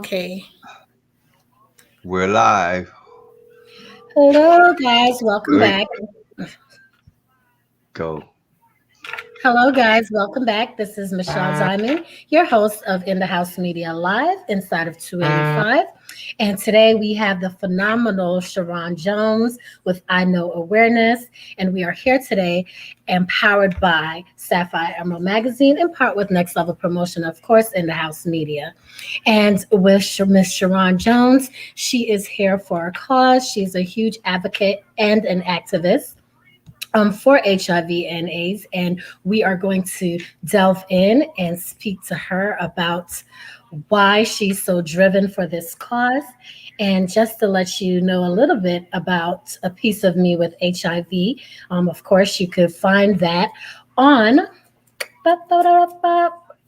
Okay. We're live. Hello, guys. Welcome Wait, back. go. Hello, guys. Welcome back. This is Michelle Diamond, your host of In the House Media Live inside of 285. And today we have the phenomenal Sharon Jones with I Know Awareness. And we are here today empowered by Sapphire Emerald Magazine, in part with Next Level Promotion, of course, In the House Media. And with Miss Sharon Jones, she is here for a cause. She's a huge advocate and an activist for HIV and AIDS. And we are going to delve in and speak to her about why she's so driven for this cause. And just to let you know a little bit about A Piece of Me with HIV, of course, you could find that on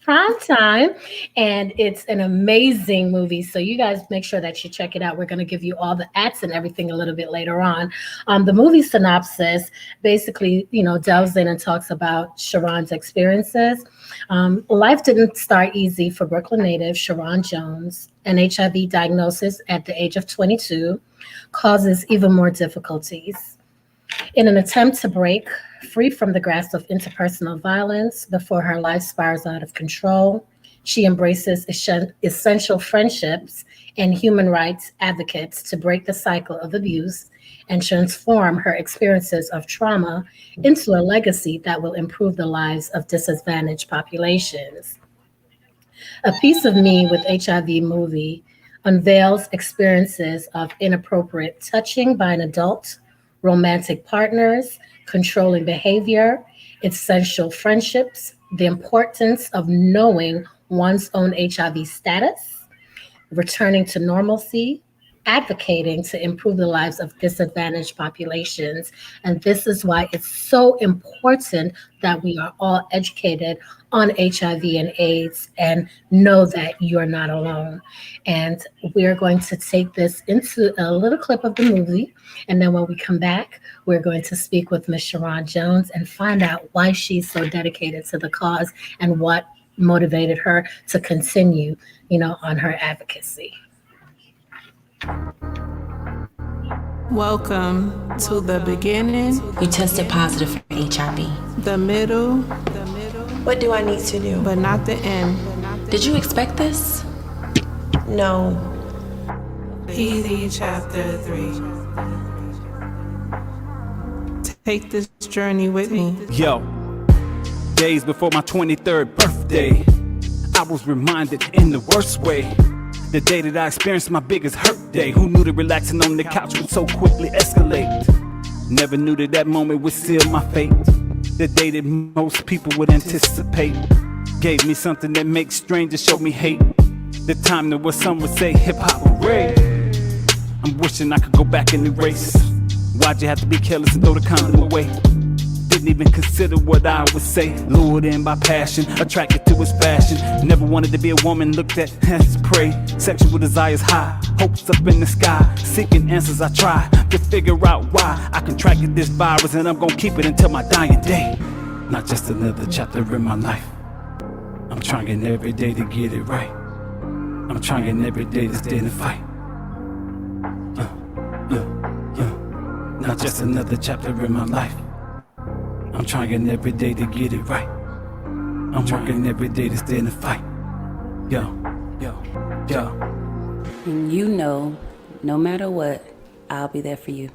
Prime Time, and it's an amazing movie. So you guys make sure that you check it out. We're going to give you all the acts and everything a little bit later on. The movie synopsis basically, delves in and talks about Sharon's experiences. Life didn't start easy for Brooklyn native Sharon Jones. An HIV diagnosis at the age of 22 causes even more difficulties. In an attempt to break free from the grasp of interpersonal violence before her life spirals out of control, she embraces essential friendships and human rights advocates to break the cycle of abuse and transform her experiences of trauma into a legacy that will improve the lives of disadvantaged populations. A Piece of Me with HIV movie unveils experiences of inappropriate touching by an adult, romantic partners, controlling behavior, essential friendships, the importance of knowing one's own HIV status, returning to normalcy, advocating to improve the lives of disadvantaged populations. And this is why it's so important that we are all educated on HIV and AIDS and know that you're not alone. And we're going to take this into a little clip of the movie. And then when we come back, we're going to speak with Miss Sharon Jones and find out why she's so dedicated to the cause and what motivated her to continue, on her advocacy. Welcome to the beginning, You tested positive for HIV. the middle, What do I need to do? but not the end. Did you expect this? No. Easy Chapter 3. Take this journey with me. Yo, days before my 23rd birthday, I was reminded in the worst way. The day that I experienced my biggest hurt day. Who knew that relaxing on the couch would so quickly escalate? Never knew that that moment would seal my fate. The day that most people would anticipate. Gave me something that makes strangers show me hate. The time that what some would say hip-hop was great. I'm wishing I could go back and erase. Why'd you have to be careless and throw the condom away? Didn't even consider what I would say. Lured in by passion, attracted to his fashion. Never wanted to be a woman looked at as prey. Sexual desires high, hopes up in the sky. Seeking answers I try to figure out why I contracted this virus, and I'm gonna keep it until my dying day. Not just another chapter in my life. I'm trying every day to get it right. I'm trying every day to stay in the fight. Not just another chapter in my life. I'm trying every day to get it right. I'm working every day to stay in the fight. Yo, yo, yo. And you know, no matter what, I'll be there for you.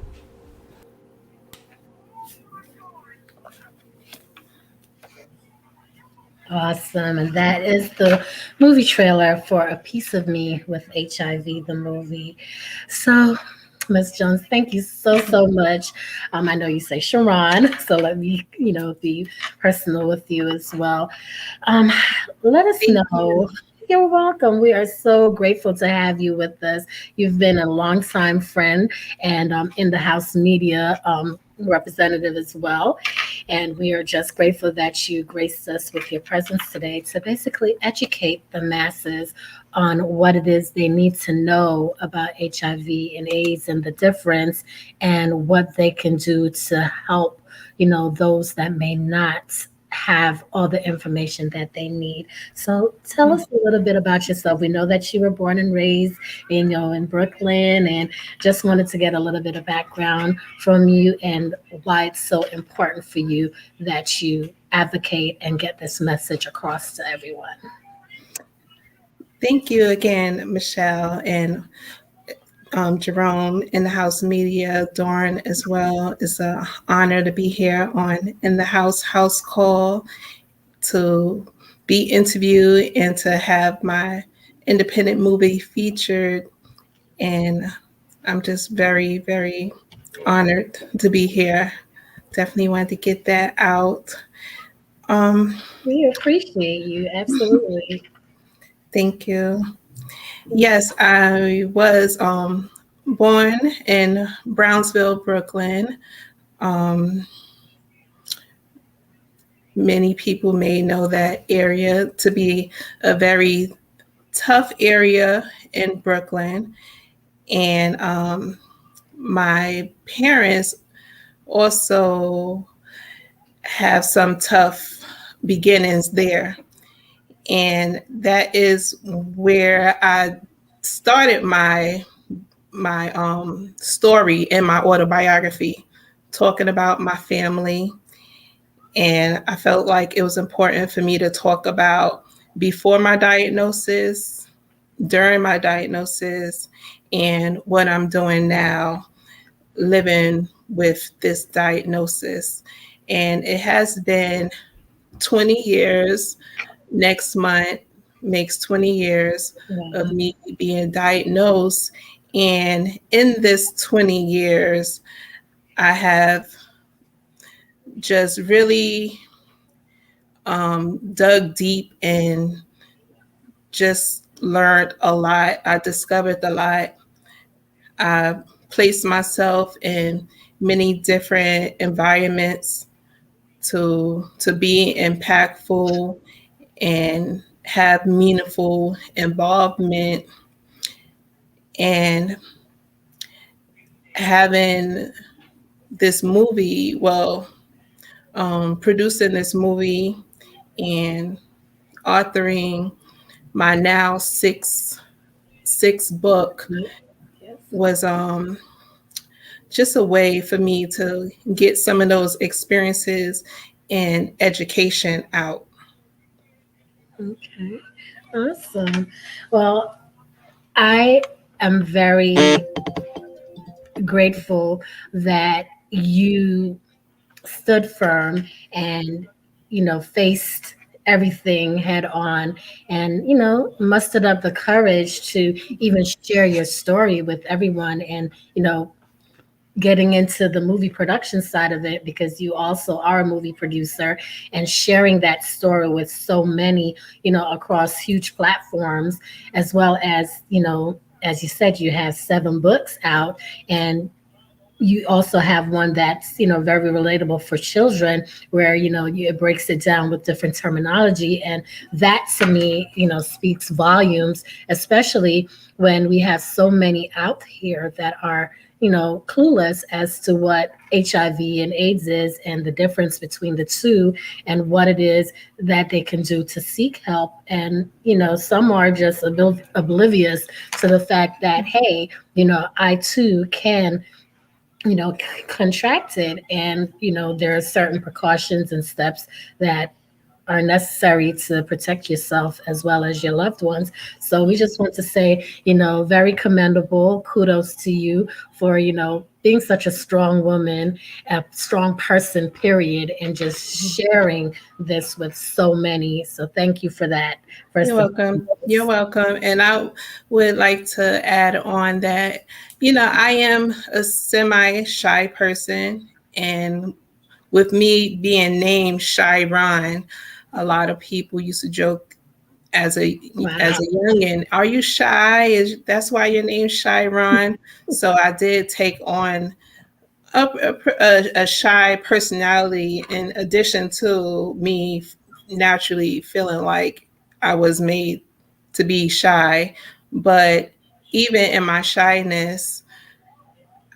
Awesome. And that is the movie trailer for A Piece of Me with HIV, the movie. So, Miss Jones, thank you so much. I know you say Sharon, so let me, be personal with you as well. Um, Let us know. You're welcome. We are so grateful to have you with us. You've been a longtime friend and in the house media representative as well. And we are just grateful that you graced us with your presence today to basically educate the masses on what it is they need to know about HIV and AIDS and the difference and what they can do to help, those that may not have all the information that they need. So tell us a little bit about yourself. We know that you were born and raised, in Brooklyn, and just wanted to get a little bit of background from you and why it's so important for you that you advocate and get this message across to everyone. Thank you again, Michelle, and Jerome, in the House Media, Dawn as well. It's an honor to be here on In the House Call, to be interviewed and to have my independent movie featured. And I'm just very, very honored to be here. Definitely wanted to get that out. We appreciate you. Absolutely. Thank you. Yes, I was born in Brownsville, Brooklyn. Many people may know that area to be a very tough area in Brooklyn. And my parents also have some tough beginnings there. And that is where I started my story in my autobiography, talking about my family. And I felt like it was important for me to talk about before my diagnosis, during my diagnosis, and what I'm doing now, living with this diagnosis. And it has been 20 years. Next month makes 20 years of me being diagnosed. And in this 20 years, I have just really dug deep and just learned a lot. I discovered a lot. I placed myself in many different environments to be impactful and have meaningful involvement. And having this movie, producing this movie and authoring my now sixth book was just a way for me to get some of those experiences and education out. Okay. Awesome. Well, I am very grateful that you stood firm and, faced everything head on and, mustered up the courage to even share your story with everyone and, getting into the movie production side of it because you also are a movie producer and sharing that story with so many, across huge platforms, as well as, as you said, you have 7 books out and you also have one that's very relatable for children where it breaks it down with different terminology, and that to me speaks volumes, especially when we have so many out here that are clueless as to what HIV and AIDS is and the difference between the two and what it is that they can do to seek help. And some are just oblivious to the fact that, hey, I too can contracted, and there are certain precautions and steps that are necessary to protect yourself as well as your loved ones. So we just want to say, very commendable, kudos to you for being such a strong woman, a strong person, period, and just sharing this with so many. So thank you for that. You're welcome. You're welcome. And I would like to add on that, I am a semi-shy person. And with me being named Shy Ron, a lot of people used to joke as a youngin', are you shy? That's why your name's Shy Ron? So I did take on a shy personality in addition to me naturally feeling like I was made to be shy. But even in my shyness,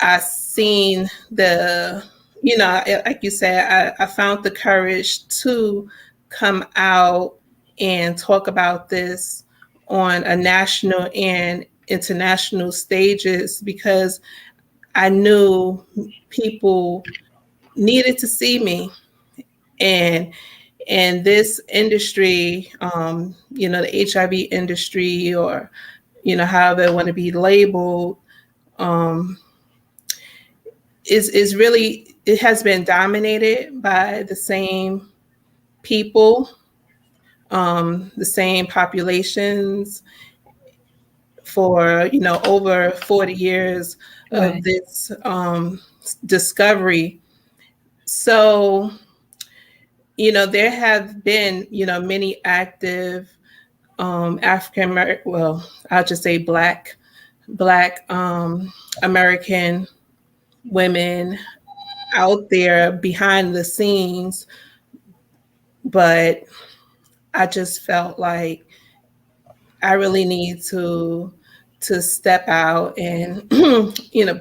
I seen the like you said, I found the courage to come out and talk about this on a national and international stages because I knew people needed to see me. And this industry, the HIV industry, or however they want to be labeled, is really, it has been dominated by the same people, the same populations for over 40 years of Right. this discovery. So there have been many active African American, well, I'll just say black American women out there behind the scenes, but I just felt like I really need to step out and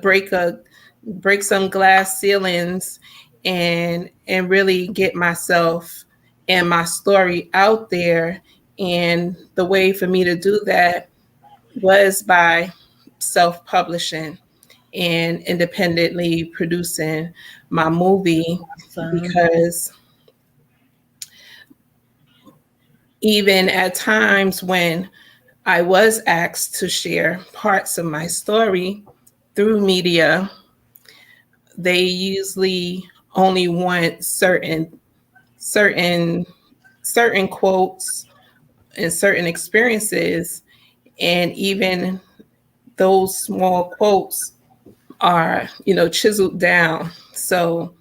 break some glass ceilings and really get myself and my story out there. And the way for me to do that was by self-publishing and independently producing my movie, So, because even at times when I was asked to share parts of my story through media, they usually only want certain quotes and certain experiences, and even those small quotes are chiseled down. So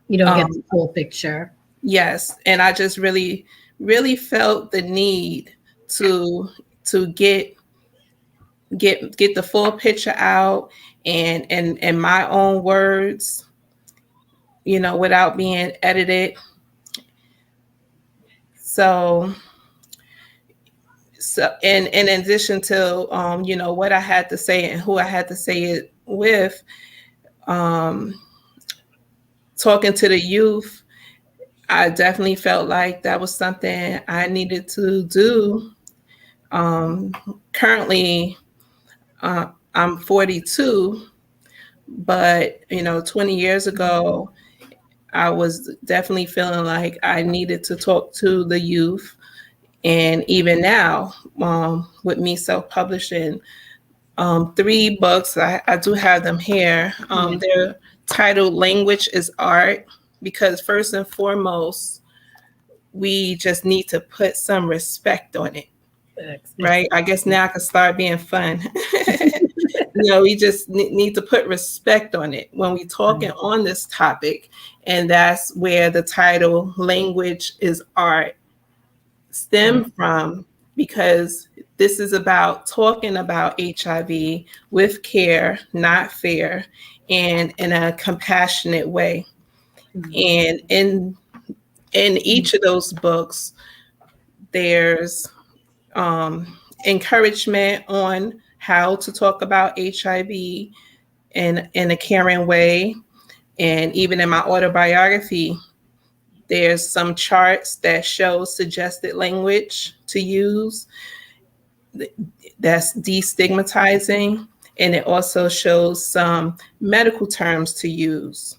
you don't get the um, full picture. yes, and I just really felt the need to get the full picture out, and my own words, without being edited. So and in addition to what I had to say and who I had to say it with, um, talking to the youth, I definitely felt like that was something I needed to do. Currently, I'm 42, but 20 years ago, I was definitely feeling like I needed to talk to the youth. And even now, with me self-publishing 3 books, I do have them here. Yeah. They're titled Language is Art, because first and foremost, we just need to put some respect on it, right? I guess now I can start being fun. We just need to put respect on it when we talking on this topic. And that's where the title Language is Art stem from, because this is about talking about HIV with care, not fear, and in a compassionate way. And in each of those books, there's encouragement on how to talk about HIV in a caring way. And even in my autobiography, there's some charts that show suggested language to use that's destigmatizing, and it also shows some medical terms to use.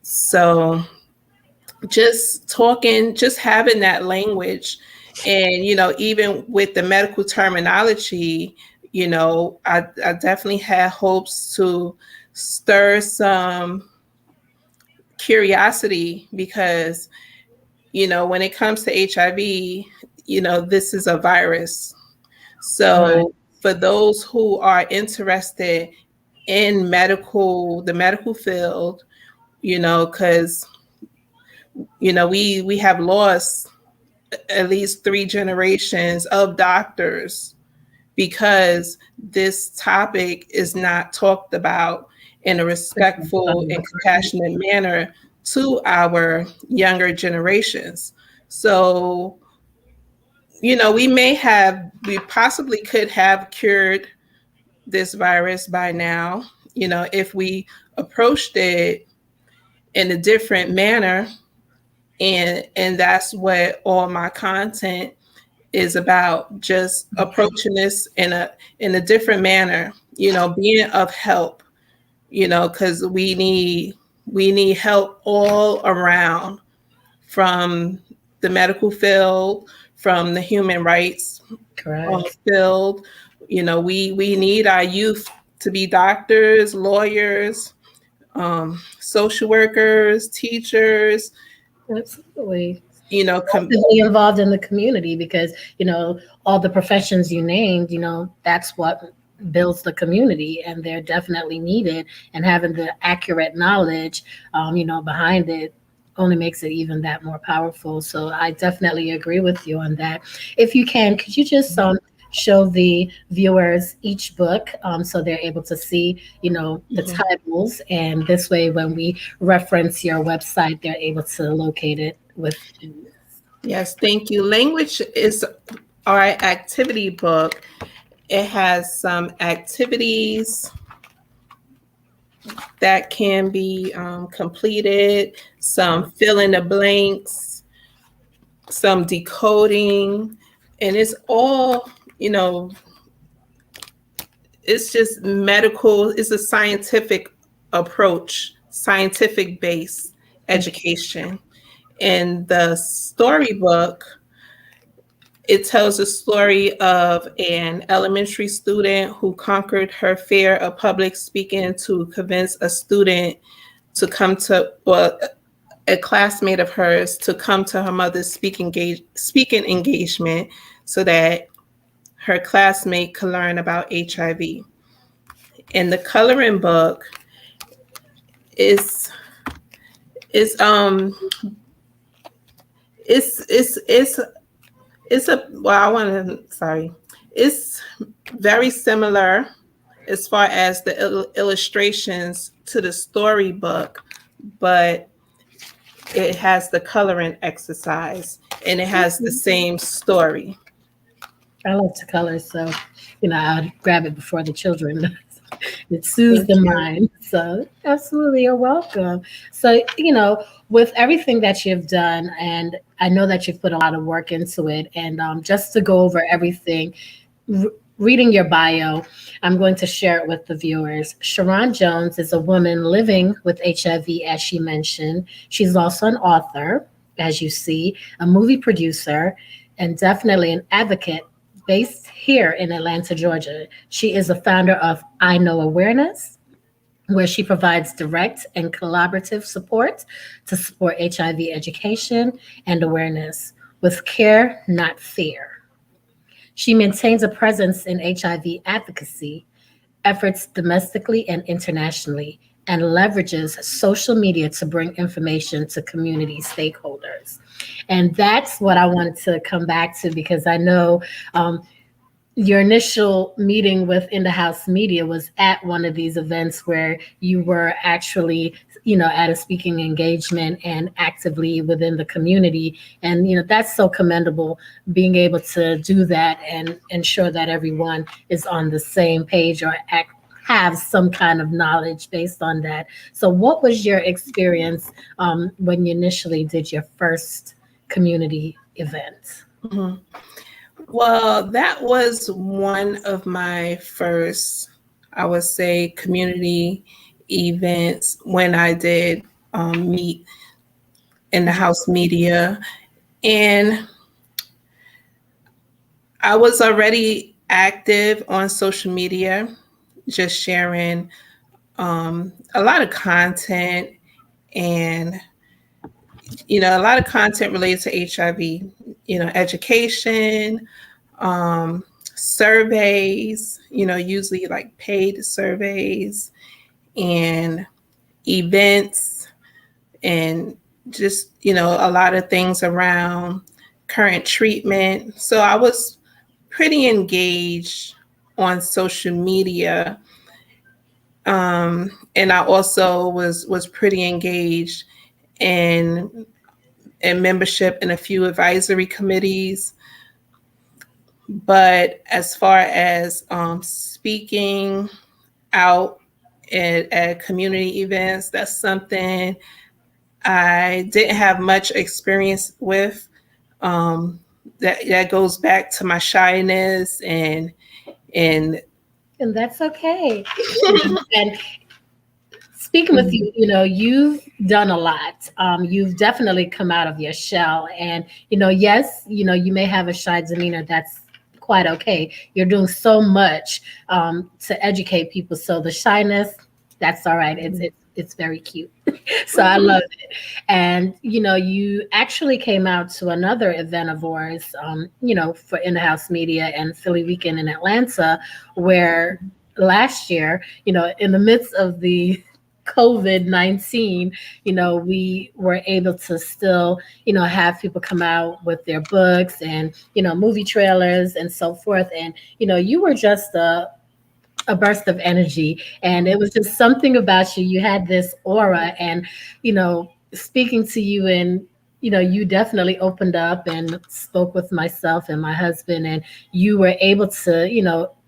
So just having that language, and even with the medical terminology, I definitely had hopes to stir some curiosity, because when it comes to HIV, this is a virus. So for those who are interested in the medical field, because we have lost at least 3 generations of doctors because this topic is not talked about in a respectful and compassionate manner to our younger generations. So, we possibly could have cured this virus by now, if we approached it in a different manner. And that's what all my content is about, just approaching this in a different manner, being of help, because we need help all around, from the medical field, from the human rights Correct. field. We need our youth to be doctors, lawyers, social workers, teachers, Absolutely. you know, com- Actively involved in the community, because all the professions you named, that's what builds the community, and they're definitely needed, and having the accurate knowledge behind it only makes it even that more powerful. So I definitely agree with you on that. If you can, could you just show the viewers each book, so they're able to see the titles, and this way when we reference your website they're able to locate it with ease. Yes, thank you. Language is our activity book. It has some activities that can be completed, some fill in the blanks, some decoding, and it's all, it's just medical, it's a scientific approach, scientific based education. And the storybook, it tells a story of an elementary student who conquered her fear of public speaking to convince a student to come to, well, a classmate of hers to come to her mother's speaking engagement so that her classmate could learn about HIV. And the coloring book is it's a well, I want to sorry. It's very similar as far as the illustrations to the storybook, but it has the coloring exercise and it has the same story. I love to color, so I'll grab it before the children. It soothes Thank the you. mind. So absolutely, you're welcome. So with everything that you've done, and I know that you've put a lot of work into it, and just to go over everything, reading your bio, I'm going to share it with the viewers. Sharon Jones is a woman living with HIV, as she mentioned. She's also an author, as you see, a movie producer, and definitely an advocate based here in Atlanta, Georgia. She is a founder of I Know Awareness, where she provides direct and collaborative support to support HIV education and awareness with care, not fear. She maintains a presence in HIV advocacy efforts domestically and internationally, and leverages social media to bring information to community stakeholders. And that's what I wanted to come back to, because I know your initial meeting with InDaHouseMedia was at one of these events where you were actually, at a speaking engagement and actively within the community. And, that's so commendable, being able to do that and ensure that everyone is on the same page or have some kind of knowledge based on that. So what was your experience when you initially did your first community event? Mhm. Well, that was one of my first, I would say, community events when I did meet InDaHouseMedia. And I was already active on social media, just sharing a lot of content, and a lot of content related to HIV, education, surveys, usually like paid surveys, and events, and just, a lot of things around current treatment. So I was pretty engaged on social media. And I also was pretty engaged in membership in a few advisory committees. But as far as speaking out at community events, that's something I didn't have much experience with. That goes back to my shyness and And that's okay. And speaking with you, you've done a lot. You've definitely come out of your shell. And, yes, you may have a shy demeanor. That's quite okay. You're doing so much to educate people. So the shyness, that's all right. It's very cute. So I love it. And, you actually came out to another event of ours, for In the House Media and Philly Weekend in Atlanta, where last year, in the midst of the COVID-19, we were able to still, have people come out with their books and, movie trailers and so forth. And, you were just a burst of energy, and it was just something about you. You had this aura, and, speaking to you, and, you definitely opened up and spoke with myself and my husband, and you were able to,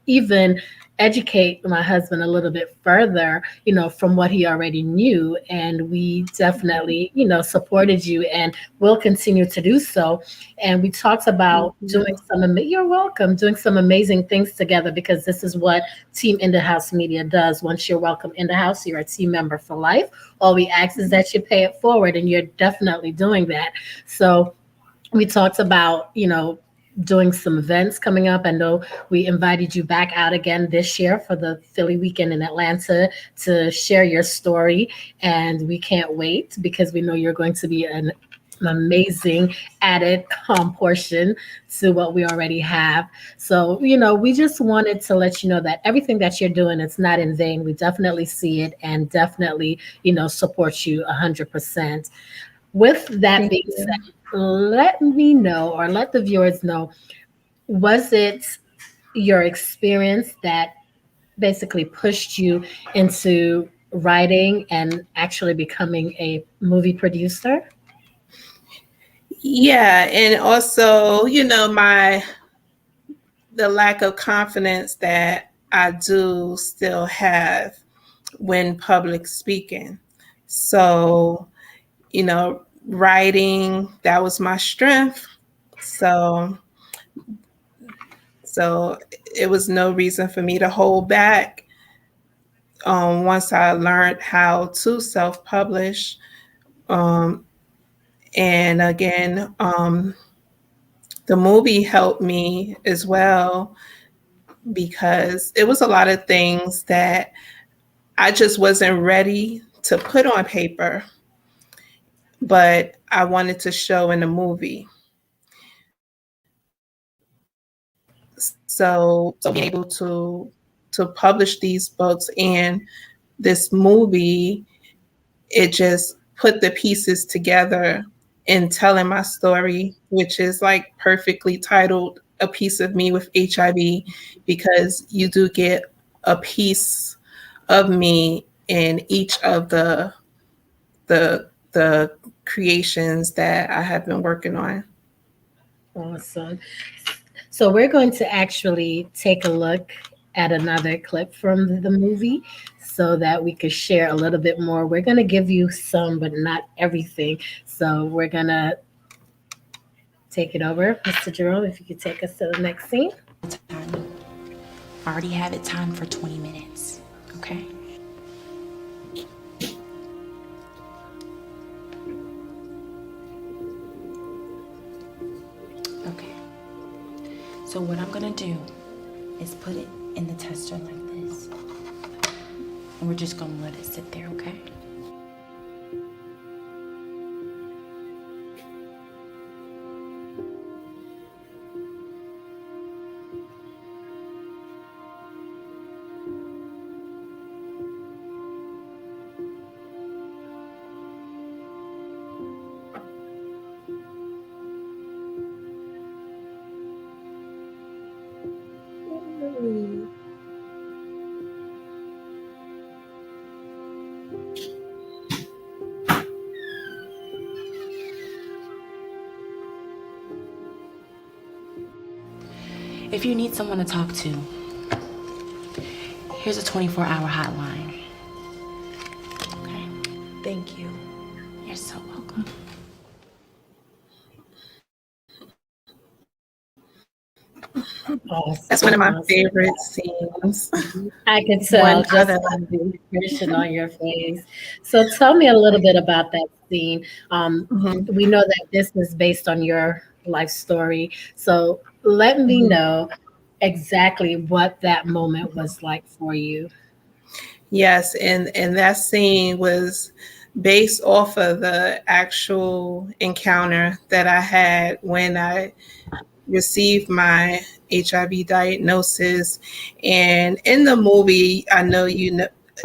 even educate my husband a little bit further, from what he already knew. And we definitely, supported you and will continue to do so. And we talked about you're welcome, doing some amazing things together, because this is what Team In the House Media does. Once you're welcome in the house, you're a team member for life. All we ask is that you pay it forward, and you're definitely doing that. So we talked about, doing some events coming up. I know we invited you back out again this year for the Philly Weekend in Atlanta to share your story. And we can't wait, because we know you're going to be an amazing added portion to what we already have. So, we just wanted to let you know that everything that you're doing, it's not in vain. We definitely see it, and definitely, support you 100%. With that being said, let me know, or let the viewers know, was it your experience that basically pushed you into writing and actually becoming a movie producer? yeah, and also, the lack of confidence that I do still have when public speaking. So, writing, that was my strength. So it was no reason for me to hold back. Once I learned how to self-publish, and again, the movie helped me as well, because it was a lot of things that I just wasn't ready to put on paper, but I wanted to show in the movie. So being able to publish these books and this movie, it just put the pieces together in telling my story, which is like perfectly titled "A Piece of Me with HIV," because you do get a piece of me in each of the creations that I have been working on. Awesome. So we're going to actually take a look at another clip from the movie so that we could share a little bit more. We're going to give you some, but not everything. So we're going to take it over. Mr. Jerome, if you could take us to the next scene. I already have it timed for 20 minutes, okay? Okay. So what I'm gonna do is put it in the tester like this. And we're just gonna let it sit there, okay? If you need someone to talk to, here's a 24-hour hotline. Okay? Thank you. Yeah. You're so welcome. Awesome. That's one of my Awesome. favorite scenes. I can One tell just other. by the expression on your face. So tell me a little bit about that scene. Mhm, We know that this is based on your life story. So let me mhm. know exactly what that moment was like for you. Yes, and that scene was based off of the actual encounter that I had when I received my HIV diagnosis. And in the movie, I know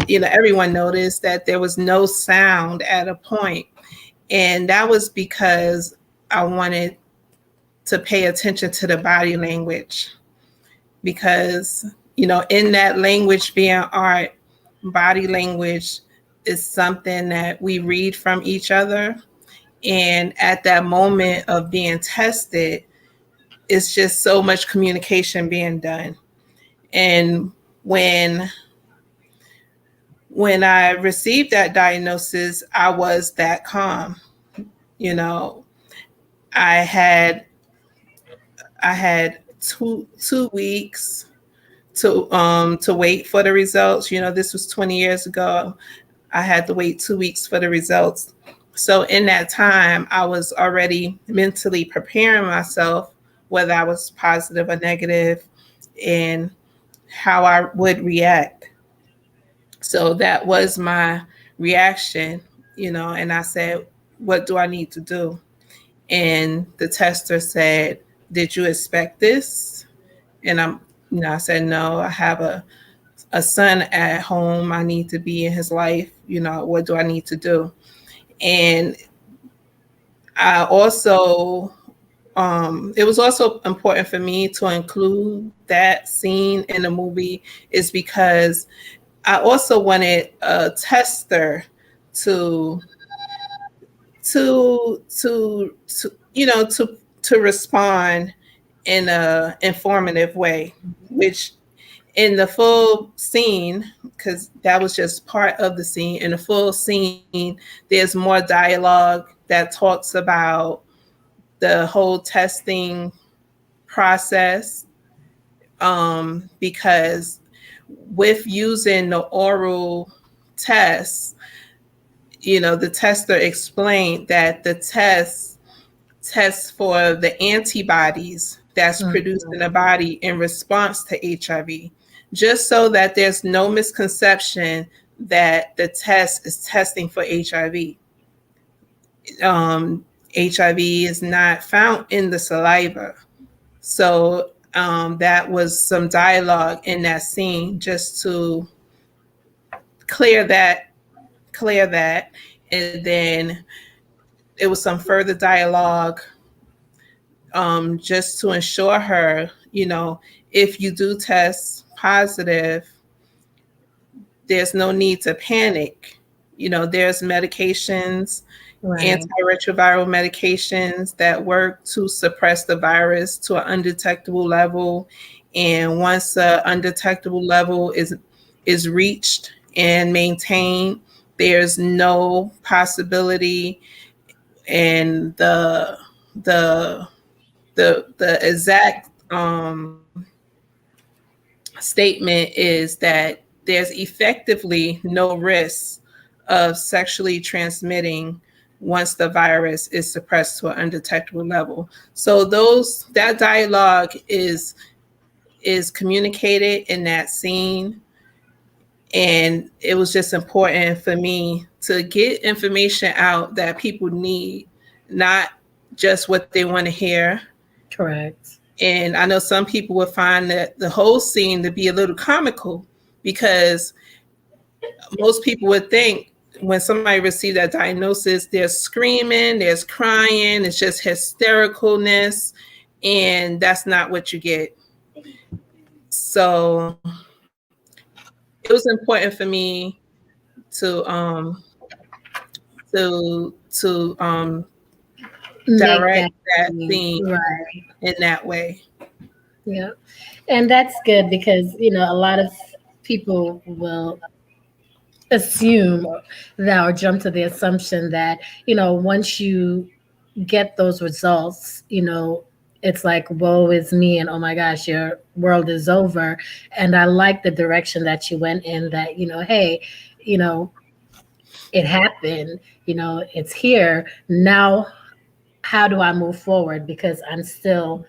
everyone noticed that there was no sound at a point, and that was because I wanted to pay attention to the body language because in that language being art, body language is something that we read from each other. And at that moment of being tested, it's just so much communication being done. And when I received that diagnosis, I was that calm. You know, I had I had two weeks to wait for the results. This was 20 years ago. I had to wait 2 weeks for the results. So in that time, I was already mentally preparing myself, whether I was positive or negative, and how I would react. So that was my reaction, and I said, what do I need to do? And the tester said, did you expect this? And I said, no, I have a son at home. I need to be in his life. What do I need to do? And I also, it was also important for me to include that scene in the movie, is because I also wanted a tester to to respond in a informative way, which in the full scene, because that was just part of the scene, in the full scene, there's more dialogue that talks about the whole testing process, because with using the oral test, the tester explained that the tests for the antibodies that's produced in the body in response to HIV, just so that there's no misconception that the test is testing for HIV. HIV is not found in the saliva. So that was some dialogue in that scene just to clear that, and then it was some further dialogue, just to ensure her, if you do test positive, there's no need to panic. There's medications, Right. antiretroviral medications that work to suppress the virus to an undetectable level. And once an undetectable level is reached and maintained, there's no possibility, and the exact statement is that there's effectively no risk of sexually transmitting once the virus is suppressed to an undetectable level. So that dialogue is communicated in that scene, and it was just important for me to get information out that people need, not just what they want to hear. Correct. And I know some people would find that the whole scene to be a little comical, because most people would think when somebody receives that diagnosis, they're screaming, there's crying, it's just hystericalness, and that's not what you get. So it was important for me to to Make direct that that scene. scene Right. in that way. Yeah. And that's good because, a lot of people will assume that or jump to the assumption that, once you get those results, it's like, woe is me, and oh my gosh, your world is over. And I like the direction that you went in, that, hey, you know, it happened, it's here. Now, how do I move forward? Because I'm still,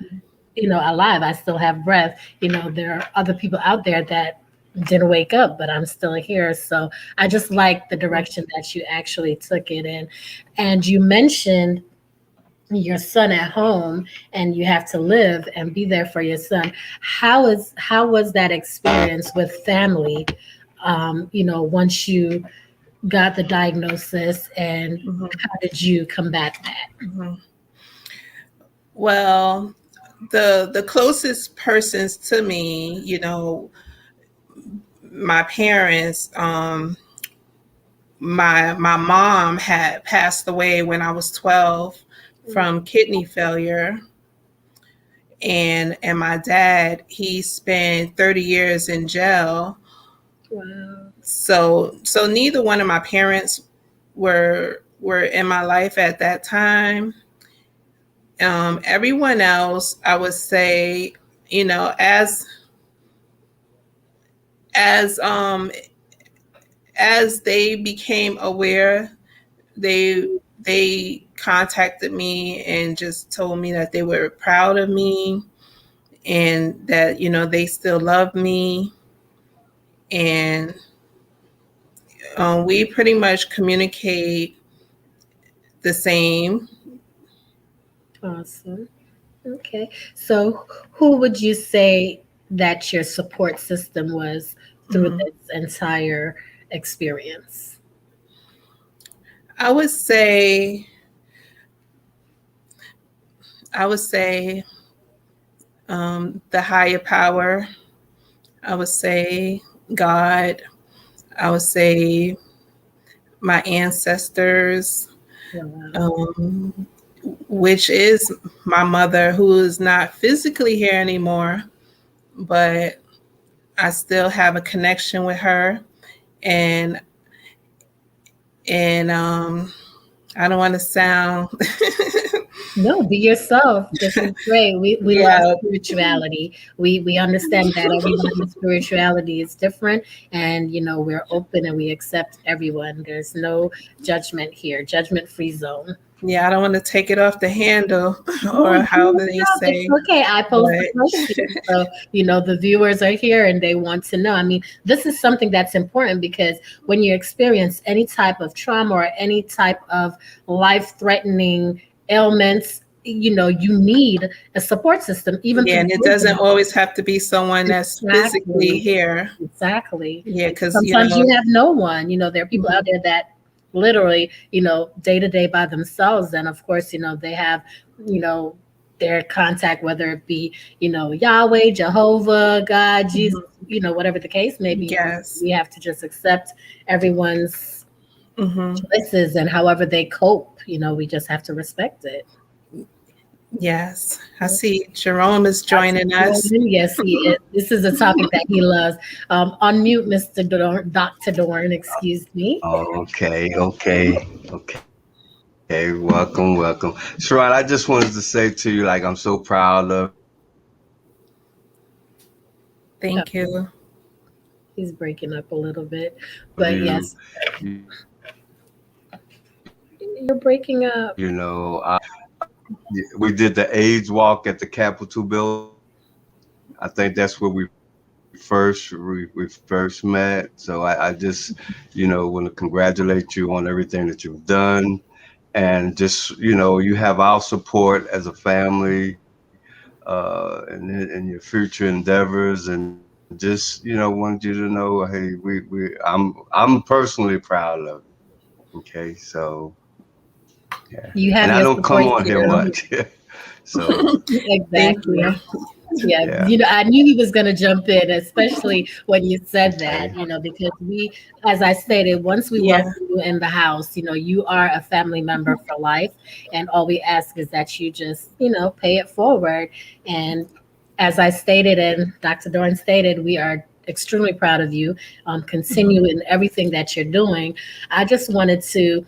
alive. I still have breath. There are other people out there that didn't wake up, but I'm still here. So I just like the direction that you actually took it in. And you mentioned your son at home, and you have to live and be there for your son. How was that experience with family, once you got the diagnosis, and how did you combat that? Well, the closest persons to me, my parents, my mom had passed away when I was 12 from kidney failure. And my dad, he spent 30 years in jail. Wow. So neither one of my parents were in my life at that time. Everyone else, I would say, as they became aware, they contacted me and just told me that they were proud of me, and that they still love me, and we pretty much communicate the same. Awesome. Okay. So who would you say that your support system was through this entire experience? I would say the higher power. I would say God. I would say my ancestors, Wow. which is my mother, who is not physically here anymore, but I still have a connection with her. And I don't want to sound No, be yourself. This is great. We love yeah. spirituality. We understand that everybody's spirituality is different, and we're open and we accept everyone. There's no judgment here, judgment-free zone. Yeah, I don't want to take it off the handle, No, or no, however they say. it's okay. I post the But question, so the viewers are here and they want to know. I mean, this is something that's important, because when you experience any type of trauma or any type of life-threatening ailments, you need a support system, even yeah, through and it business. doesn't always have to be someone that's physically Exactly. here. Exactly. Yeah, because Sometimes you have no one. There are people out there that literally, day to day by themselves. And of course, they have, their contact, whether it be, Yahweh, Jehovah, God, Jesus, whatever the case may be. yes. We have to just accept everyone's hmm choices, and however they cope, we just have to respect it. Yes, I see Jerome is joining us. Yes, he is. This is a topic that he loves. Unmute, Mr. Dr. Dorn, excuse me. Okay. Welcome, welcome. Sharon, I just wanted to say to you, like, I'm so proud of Thank you. He's breaking up a little bit, but you. yes, you're breaking up. We did the AIDS walk at the Capitol building. I think that's where we first met. So I just, want to congratulate you on everything that you've done, and just, you have our support as a family, in your future endeavors, and just, wanted you to know, hey, I'm personally proud of you. Okay, so yeah, You and have I your don't come support on here system. much, so Thank Exactly. you. Yeah, yeah. I knew he was going to jump in, especially when you said that, Okay. because as I stated, once we Yeah. welcome you in the house, you are a family member for life. And all we ask is that you just, pay it forward. And as I stated, and Dr. Dorn stated, we are extremely proud of you. Continue in everything that you're doing. I just wanted to,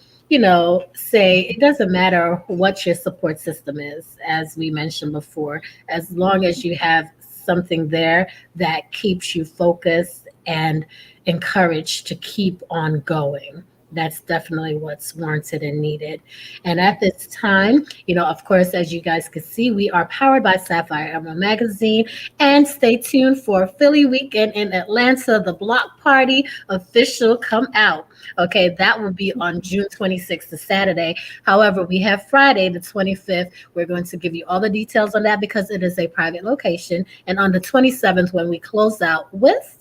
say it doesn't matter what your support system is, as we mentioned before, as long as you have something there that keeps you focused and encouraged to keep on going. That's definitely what's warranted and needed. And at this time, of course, as you guys can see, we are powered by Sapphire Emerald Magazine. And stay tuned for Philly Weekend in Atlanta, the Block Party official come out. Okay, that will be on June 26th, the Saturday. However, we have Friday, the 25th. We're going to give you all the details on that because it is a private location. And on the 27th, when we close out with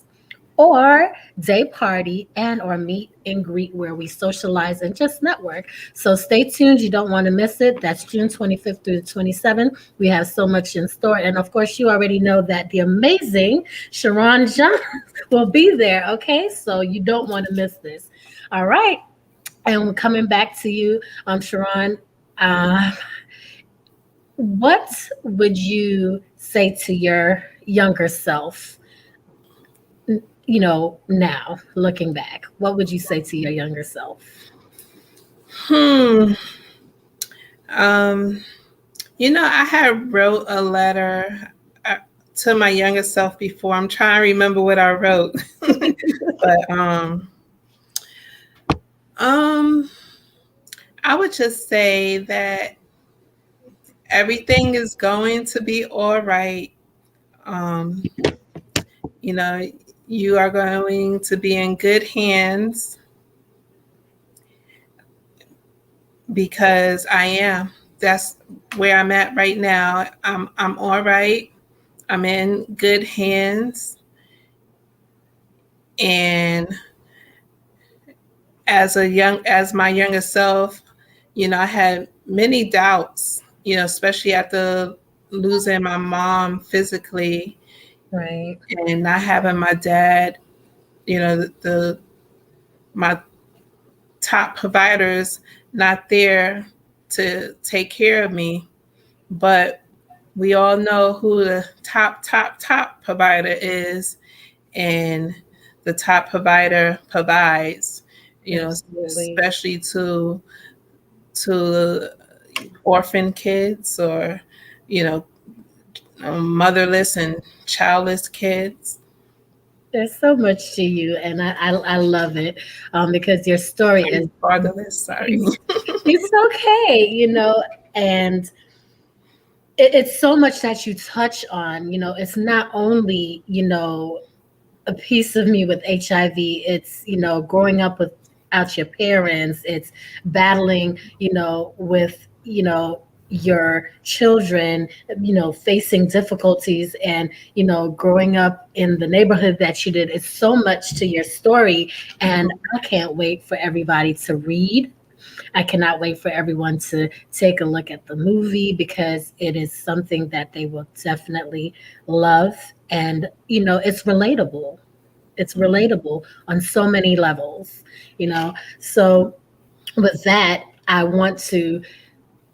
or day party and or meet and greet where we socialize and just network. So stay tuned. You don't want to miss it. That's June 25th through the 27th. We have so much in store. And of course, you already know that the amazing Sharon John will be there. Okay, so you don't want to miss this. All right. And we're coming back to you, Sharon. What would you say to your younger self? Now looking back, what would you say to your younger self? I had wrote a letter to my younger self before. I'm trying to remember what I wrote. But I would just say that everything is going to be all right. You are going to be in good hands because I am. That's where I'm at right now. I'm all right. I'm in good hands. And as my younger self, I had many doubts, especially after losing my mom physically. Right. And not having my dad, my top providers not there to take care of me. But we all know who the top provider is, and the top provider provides, especially to orphan kids or, motherless and childless kids. There's so much to you, and I love it because your story is fatherless. Sorry, it's okay, and it's so much that you touch on. It's not only a piece of me with HIV. It's growing up without your parents. It's battling with your children, facing difficulties and, growing up in the neighborhood that you did. It's so much to your story. And I can't wait for everybody to read. I cannot wait for everyone to take a look at the movie because it is something that they will definitely love. And, it's relatable. It's relatable on so many levels, So with that, I want to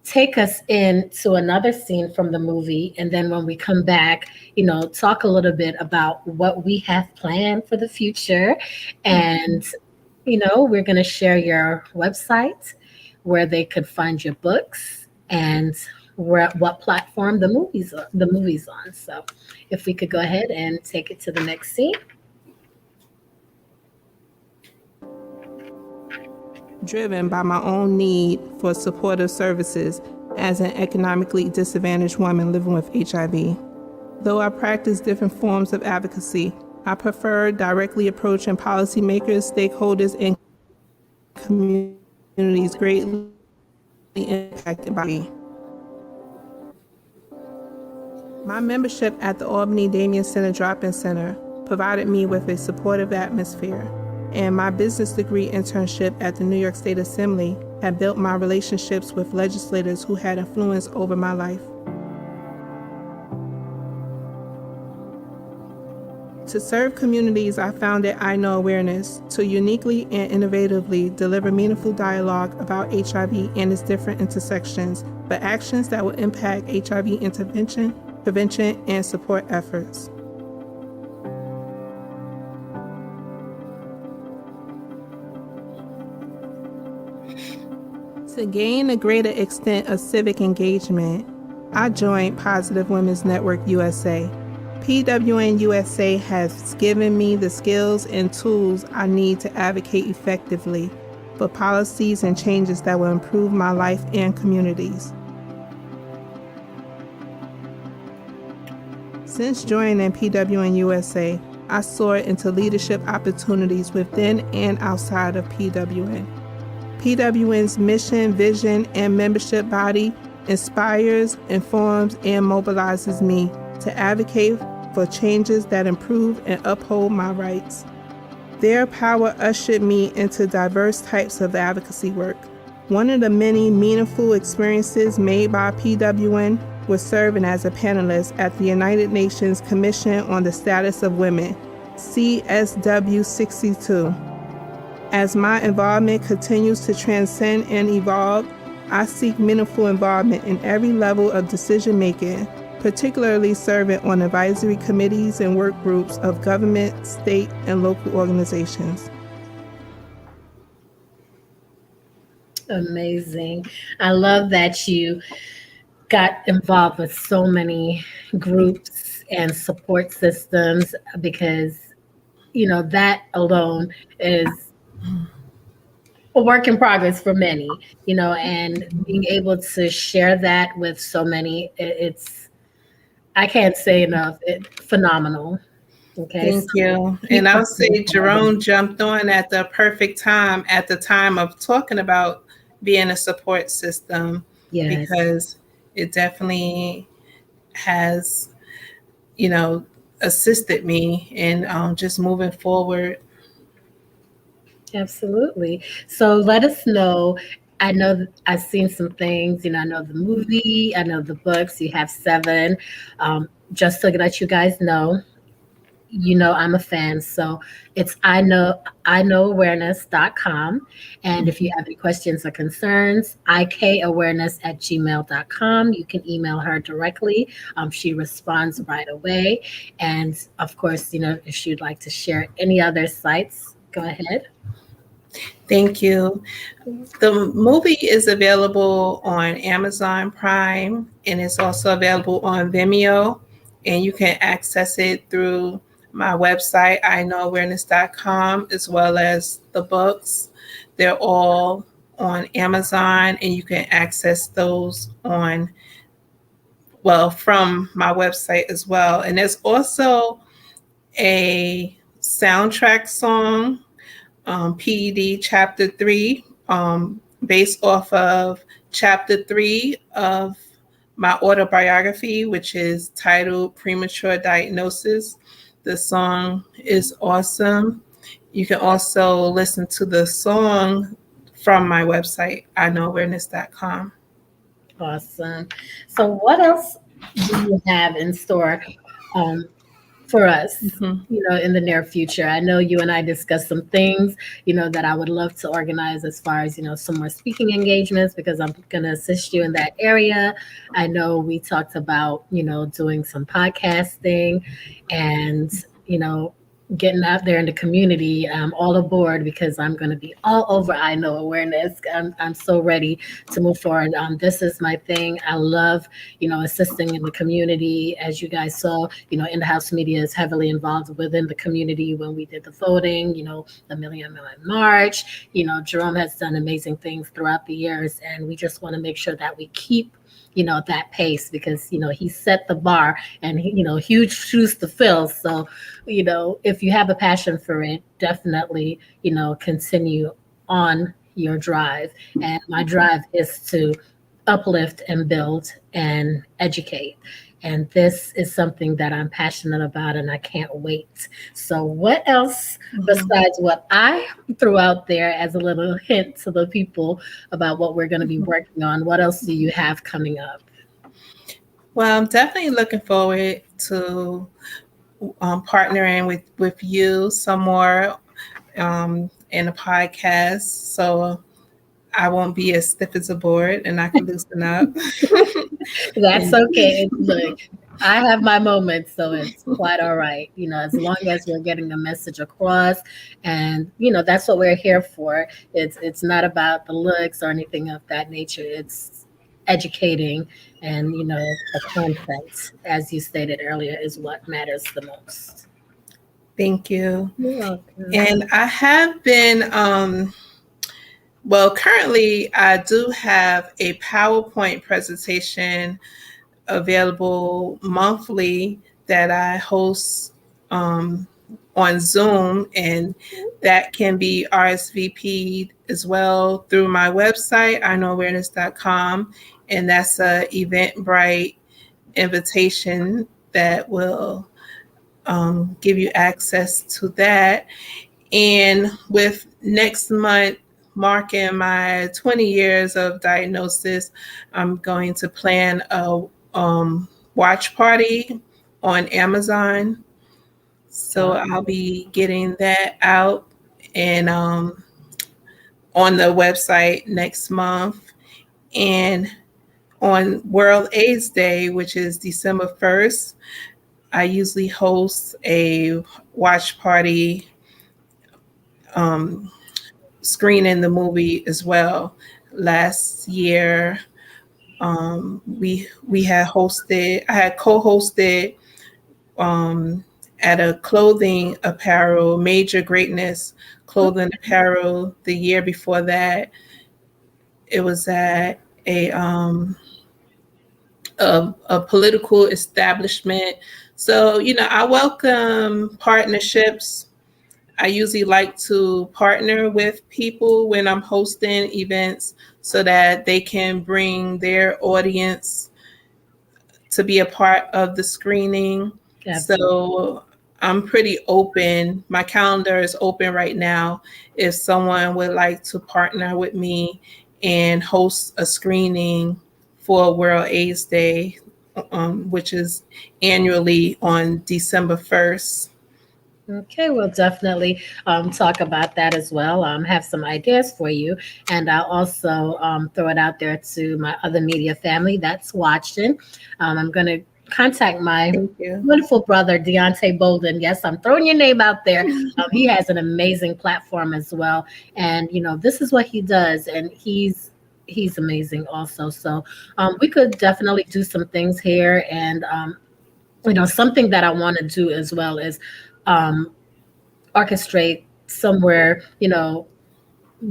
take us into another scene from the movie. And then when we come back, talk a little bit about what we have planned for the future. And, we're going to share your website where they could find your books and what platform the movie's on. So if we could go ahead and take it to the next scene. Driven by my own need for supportive services as an economically disadvantaged woman living with HIV. Though I practice different forms of advocacy, I prefer directly approaching policymakers, stakeholders, and communities greatly impacted by me. My membership at the Albany Damien Center Drop-In Center provided me with a supportive atmosphere, and my business degree internship at the New York State Assembly had built my relationships with legislators who had influence over my life. To serve communities, I founded I Know Awareness to uniquely and innovatively deliver meaningful dialogue about HIV and its different intersections, but actions that will impact HIV intervention, prevention, and support efforts. To gain a greater extent of civic engagement, I joined Positive Women's Network USA. PWN USA has given me the skills and tools I need to advocate effectively for policies and changes that will improve my life and communities. Since joining PWN USA, I soared into leadership opportunities within and outside of PWN. PWN's mission, vision, and membership body inspires, informs, and mobilizes me to advocate for changes that improve and uphold my rights. Their power ushered me into diverse types of advocacy work. One of the many meaningful experiences made by PWN was serving as a panelist at the United Nations Commission on the Status of Women, CSW 62. As my involvement continues to transcend and evolve, I seek meaningful involvement in every level of decision-making, particularly serving on advisory committees and work groups of government, state, and local organizations. Amazing. I love that you got involved with so many groups and support systems because, that alone is a work in progress for many, and being able to share that with so many, I can't say enough, phenomenal. Okay. Thank you. And I would say Jerome jumped on at the perfect time at the time of talking about being a support system. Yes. Because it definitely has, assisted me in just moving forward. Absolutely. So let us know. I know I've seen some things, I know the movie, I know the books, you have 7. Just to let you guys know, I'm a fan. So it's iknowareness.com. And if you have any questions or concerns, ikawareness@gmail.com. You can email her directly. She responds right away. And of course, if she'd like to share any other sites, go ahead. Thank you. The movie is available on Amazon Prime, and it's also available on Vimeo. And you can access it through my website, iknowareness.com, as well as the books. They're all on Amazon, and you can access those from my website as well. And there's also a soundtrack song, PED Chapter 3, based off of Chapter 3 of my autobiography, which is titled Premature Diagnosis. The song is awesome. You can also listen to the song from my website, iknowareness.com. Awesome. So what else do you have in store for us, in the near future? I know you and I discussed some things, that I would love to organize as far as, some more speaking engagements, because I'm going to assist you in that area. I know we talked about, doing some podcasting and, getting out there in the community. I'm all aboard because I'm going to be all over I Know Awareness. I'm so ready to move forward. This is my thing. I love, assisting in the community. As you guys saw, InDaHouseMedia is heavily involved within the community when we did the voting, the Million March. Jerome has done amazing things throughout the years, and we just want to make sure that we keep that pace, because, he set the bar, and huge shoes to fill. So, if you have a passion for it, definitely, continue on your drive. And my drive is to uplift and build and educate. And this is something that I'm passionate about, and I can't wait. So what else besides what I threw out there as a little hint to the people about what we're going to be working on? What else do you have coming up? Well, I'm definitely looking forward to partnering with you some more in a podcast. So I won't be as stiff as a board, and I can loosen up. That's okay. Look, I have my moments, so it's quite all right. As long as we're getting the message across, and that's what we're here for. It's not about the looks or anything of that nature. It's educating, and the content, as you stated earlier, is what matters the most. Thank you. You're welcome. And I have been, well, currently I do have a PowerPoint presentation available monthly that I host on Zoom, and that can be RSVP'd as well through my website, iknowareness.com, and that's a Eventbrite invitation that will give you access to that. And with next month marking my 20 years of diagnosis, I'm going to plan a watch party on Amazon. So I'll be getting that out and on the website next month. And on World AIDS Day, which is December 1st, I usually host a watch party screening the movie as well. Last year, we had hosted, I had co-hosted at a clothing apparel, Major Greatness Clothing Apparel. The year before that, it was at a political establishment. So, I welcome partnerships. I usually like to partner with people when I'm hosting events so that they can bring their audience to be a part of the screening. Absolutely. So I'm pretty open. My calendar is open right now. If someone would like to partner with me and host a screening for World AIDS Day, which is annually on December 1st. Okay, we'll definitely talk about that as well. Have some ideas for you, and I'll also throw it out there to my other media family that's watching. I'm going to contact my wonderful brother, Deontay Bolden. Yes, I'm throwing your name out there. He has an amazing platform as well, and this is what he does, and he's amazing also. So we could definitely do some things here, and something that I want to do as well is orchestrate somewhere,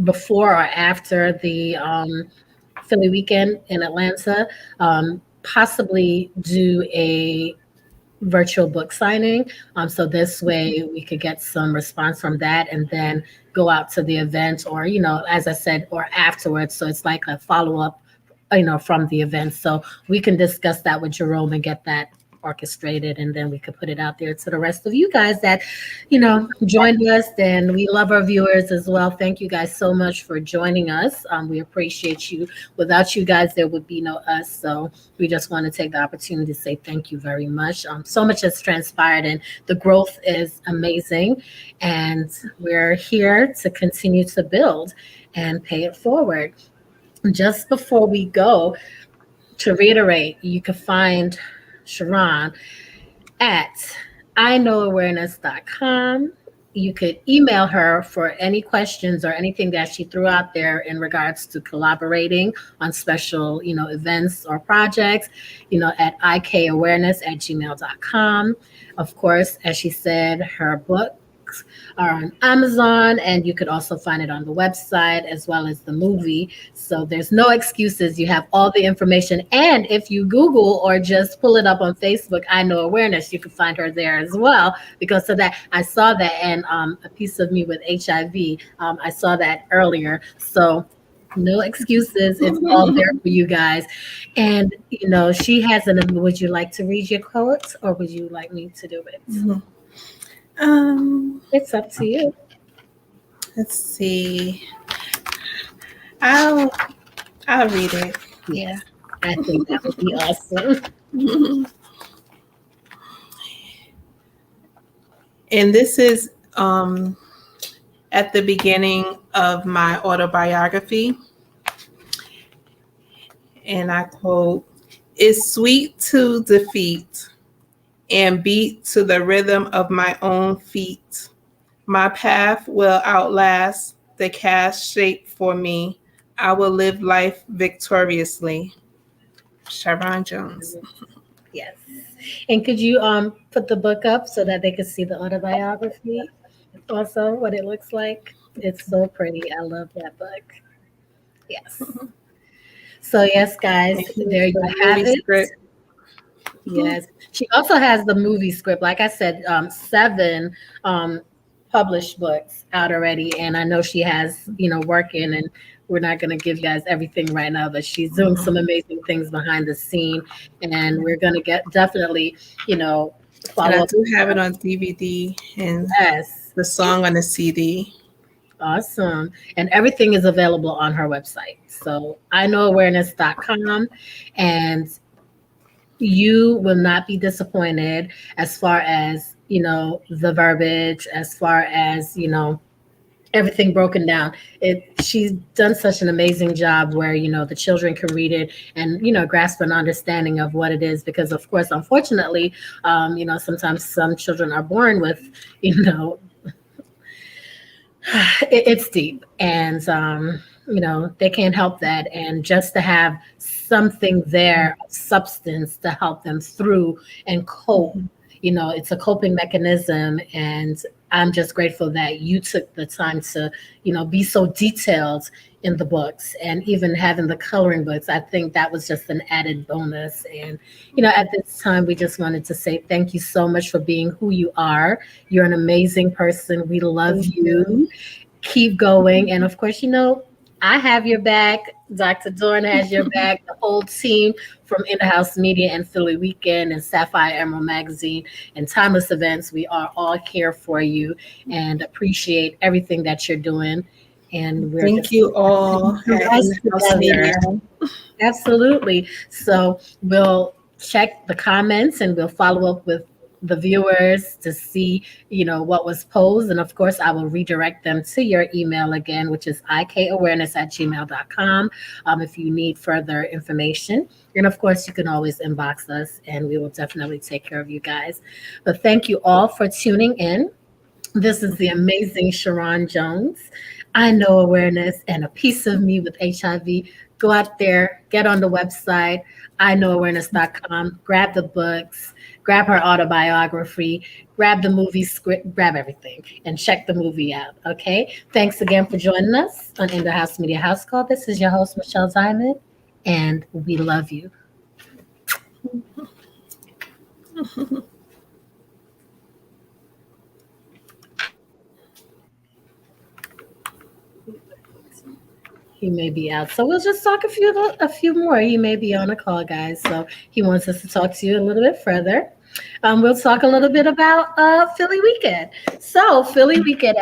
before or after the Philly weekend in Atlanta, possibly do a virtual book signing. So this way we could get some response from that and then go out to the event or, as I said, or afterwards. So it's like a follow-up, from the event. So we can discuss that with Jerome and get that orchestrated, and then we could put it out there to the rest of you guys that joined us. And we love our viewers as well. Thank you guys so much for joining us. We appreciate you. Without you guys, there would be no us. So we just want to take the opportunity to say thank you very much. So much has transpired and the growth is amazing, and we're here to continue to build and pay it forward. Just before we go, to reiterate, you can find Sharon at iknowareness.com. You could email her for any questions or anything that she threw out there in regards to collaborating on special, events or projects, at ikawareness@gmail.com. Of course, as she said, her books are on Amazon, and you could also find it on the website as well as the movie. So there's no excuses. You have all the information. And if you Google or just pull it up on Facebook, I Know Awareness, you can find her there as well. Because of that, I saw that, and a piece of me with HIV, I saw that earlier. So no excuses. It's all there for you guys. And, she has would you like to read your quotes, or would you like me to do it? Mm-hmm. It's up to you. Let's see. I'll read it. Yeah, I think that would be awesome. And this is at the beginning of my autobiography. And I quote, "It's sweet to defeat and beat to the rhythm of my own feet. My path will outlast the cast shaped for me. I will live life victoriously. Sharon Jones. Yes. And could you put the book up so that they could see the autobiography also, what it looks like? It's so pretty. I love that book. Yes. So yes, guys, And here's there you the have movie it. script. Yes. She also has the movie script. Like I said, 7 published books out already. And I know she has, working, and we're not going to give you guys everything right now, but she's doing some amazing things behind the scene. And we're going to get definitely, And follow I up. do have it on DVD and Yes. the song on the CD. Awesome. And everything is available on her website. So iknowawareness.com, and you will not be disappointed as far as, the verbiage, as far as, everything broken down. She's done such an amazing job where, the children can read it and, grasp an understanding of what it is, because of course, unfortunately, sometimes some children are born with, it's deep, and they can't help that, and just to have something there of substance to help them through and cope, it's a coping mechanism. And I'm just grateful that you took the time to be so detailed in the books, and even having the coloring books. I think that was just an added bonus. And at this time, we just wanted to say thank you so much for being who you are. You're an amazing person. We love you. Keep going. And of course, I have your back. Dr. Dorn has your back. The whole team from In-House Media and Philly Weekend and Sapphire Emerald Magazine and Timeless Events. We are all here for you and appreciate everything that you're doing. And we're Thank you all at In-House Media. Absolutely. So we'll check the comments and we'll follow up with the viewers to see, what was posed. And of course, I will redirect them to your email again, which is ikawareness@gmail.com, if you need further information. And of course, you can always inbox us and we will definitely take care of you guys. But thank you all for tuning in. This is the amazing Sharon Jones. I know awareness and a piece of me with HIV. Go out there, get on the website, iknowawareness.com, grab the books, grab her autobiography, grab the movie script, grab everything, and check the movie out, okay? Thanks again for joining us on In the House Media House Call. This is your host, Michelle Diamond, and we love you. He may be out. So we'll just talk a few more. He may be on a call, guys. So he wants us to talk to you a little bit further. We'll talk a little bit about Philly Weekend. So Philly Weekend,